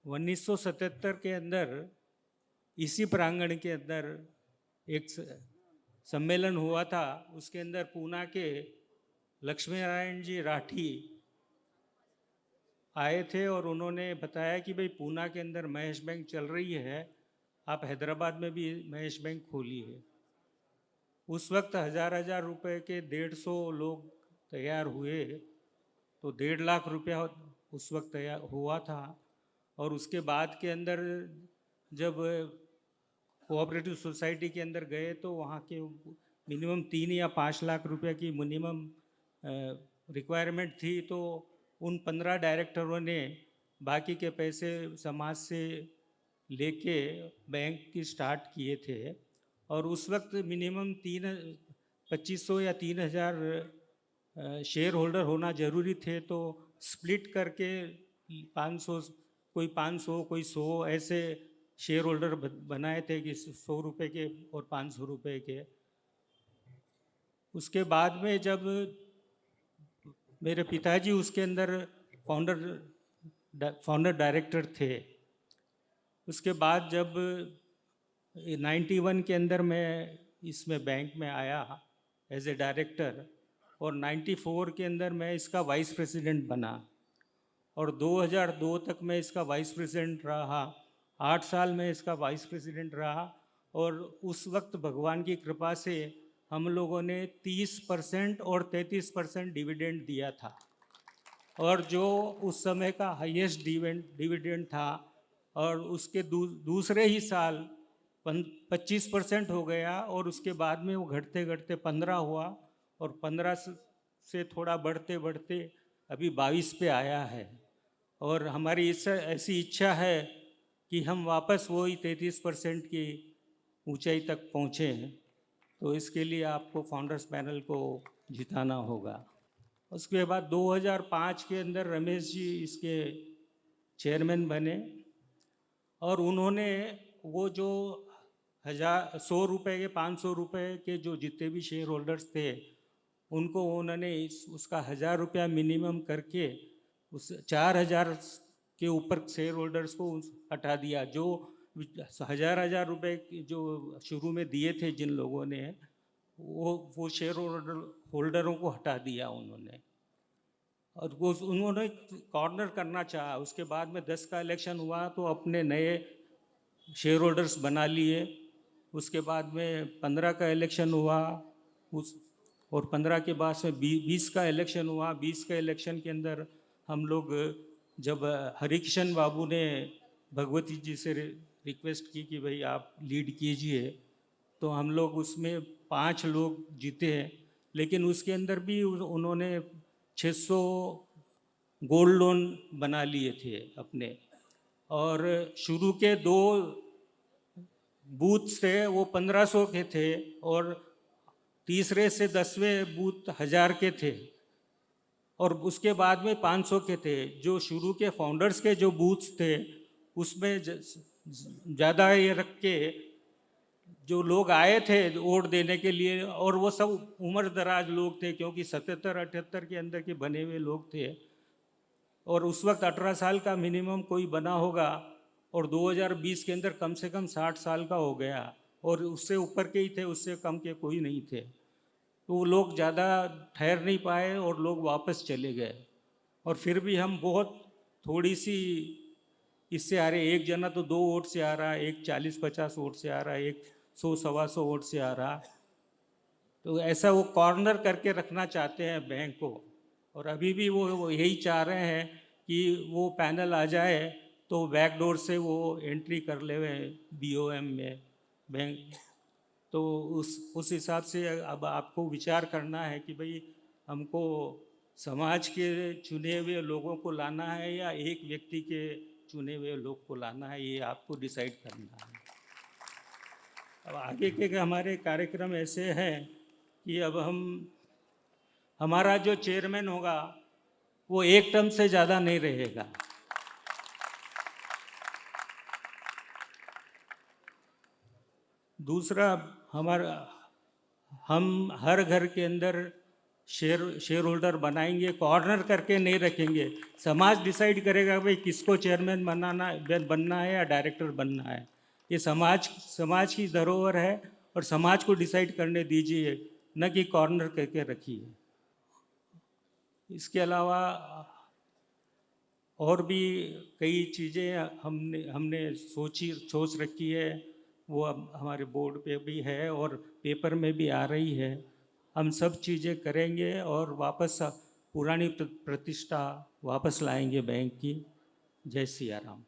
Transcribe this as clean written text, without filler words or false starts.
1977 के अंदर इसी प्रांगण के अंदर एक सम्मेलन हुआ था। उसके अंदर पूना के लक्ष्मी नारायण जी राठी आए थे और उन्होंने बताया कि भाई पूना के अंदर महेश बैंक चल रही है, आप हैदराबाद में भी महेश बैंक खोली है। उस वक्त हजार हजार रुपए के 150 लोग तैयार हुए, तो 1.5 लाख रुपया उस वक्त तैयार हुआ था। और उसके बाद के अंदर जब कोऑपरेटिव सोसाइटी के अंदर गए तो वहाँ के मिनिमम 3 या 5 लाख रुपए की मिनिमम रिक्वायरमेंट थी। तो उन 15 डायरेक्टरों ने बाकी के पैसे समाज से लेके बैंक की स्टार्ट किए थे। और उस वक्त मिनिमम 2500 या 3000 शेयर होल्डर होना ज़रूरी थे। तो स्प्लिट करके 500, कोई 500 कोई 100 ऐसे शेयर होल्डर बनाए थे कि 100 रुपये के और 500 रुपये के। उसके बाद में जब मेरे पिताजी उसके अंदर फाउंडर डायरेक्टर थे, उसके बाद जब 91 के अंदर मैं इसमें बैंक में आया एज ए डायरेक्टर, और 94 के अंदर मैं इसका वाइस प्रेसिडेंट बना और 2002 तक मैं इसका वाइस प्रेसिडेंट रहा। 8 साल में इसका वाइस प्रेसिडेंट रहा। और उस वक्त भगवान की कृपा से हम लोगों ने 30% और 33% डिविडेंड दिया था, और जो उस समय का हाईएस्ट डिविडेंड था। और उसके दूसरे ही साल 25% हो गया, और उसके बाद में वो घटते घटते 15 हुआ, और 15 से थोड़ा बढ़ते बढ़ते अभी 22 पे आया है। और हमारी ऐसी इच्छा है कि हम वापस वही 33% की ऊंचाई तक पहुँचे हैं। तो इसके लिए आपको फाउंडर्स पैनल को जिताना होगा। उसके बाद 2005 के अंदर रमेश जी इसके चेयरमैन बने, और उन्होंने वो जो 100 रुपये के 500 रुपये के जो जितने भी शेयर होल्डर्स थे, उनको उन्होंने उसका 1000 रुपया मिनिमम करके उस 4000 के ऊपर शेयर होल्डर्स को हटा दिया। जो 1000 रुपये जो शुरू में दिए थे जिन लोगों ने, वो शेयर होल्डरों को हटा दिया उन्होंने। और वो उन्होंने कॉर्नर करना चाहा। उसके बाद में 10 का इलेक्शन हुआ तो अपने नए शेयर होल्डर्स बना लिए। उसके बाद में 15 का इलेक्शन हुआ, और 15 के बाद में 20 का इलेक्शन हुआ। 20 का इलेक्शन के अंदर हम लोग जब हरिकिशन बाबू ने भगवती जी से रिक्वेस्ट की कि भाई आप लीड कीजिए, तो हम लोग उसमें 5 लोग जीते हैं। लेकिन उसके अंदर भी उन्होंने 600 गोल्ड लोन बना लिए थे अपने, और शुरू के 2 बूथ थे वो 1500 के थे, और तीसरे से 10वें बूथ 1000 के थे, और उसके बाद में 500 के थे। जो शुरू के फाउंडर्स के जो बूथ्स थे उसमें ज़्यादा ये रख के जो लोग आए थे वोट देने के लिए, और वो सब उम्र दराज लोग थे, क्योंकि 77-78 के अंदर के बने हुए लोग थे। और उस वक्त 18 साल का मिनिमम कोई बना होगा, और 2020 के अंदर कम से कम 60 साल का हो गया, और उससे ऊपर के ही थे, उससे कम के कोई नहीं थे। तो वो लोग ज़्यादा ठहर नहीं पाए और लोग वापस चले गए। और फिर भी हम बहुत थोड़ी सी इससे आ रहे, एक जना तो 2 वोट से आ रहा है, एक 40-50 वोट से आ रहा है, एक 100-125 वोट से आ रहा। तो ऐसा वो कॉर्नर करके रखना चाहते हैं बैंक को। और अभी भी वो यही चाह रहे हैं कि वो पैनल आ जाए तो बैकडोर से वो एंट्री कर ले बीओएम में बैंक। तो उस हिसाब से अब आपको विचार करना है कि भाई हमको समाज के चुने हुए लोगों को लाना है या एक व्यक्ति के चुने हुए लोग को लाना है, ये आपको डिसाइड करना है। अब आगे के हमारे कार्यक्रम ऐसे हैं कि अब हमारा जो चेयरमैन होगा वो एक टर्म से ज़्यादा नहीं रहेगा। दूसरा, हम हर घर के अंदर शेयर होल्डर बनाएंगे, कॉर्नर करके नहीं रखेंगे। समाज डिसाइड करेगा भाई किसको चेयरमैन बनना है या डायरेक्टर बनना है। ये समाज की धरोहर है और समाज को डिसाइड करने दीजिए, न कि कॉर्नर करके रखिए। इसके अलावा और भी कई चीज़ें हमने सोच रखी है, वो अब हमारे बोर्ड पे भी है और पेपर में भी आ रही है। हम सब चीज़ें करेंगे और वापस पुरानी प्रतिष्ठा वापस लाएंगे बैंक की। जय सिया राम।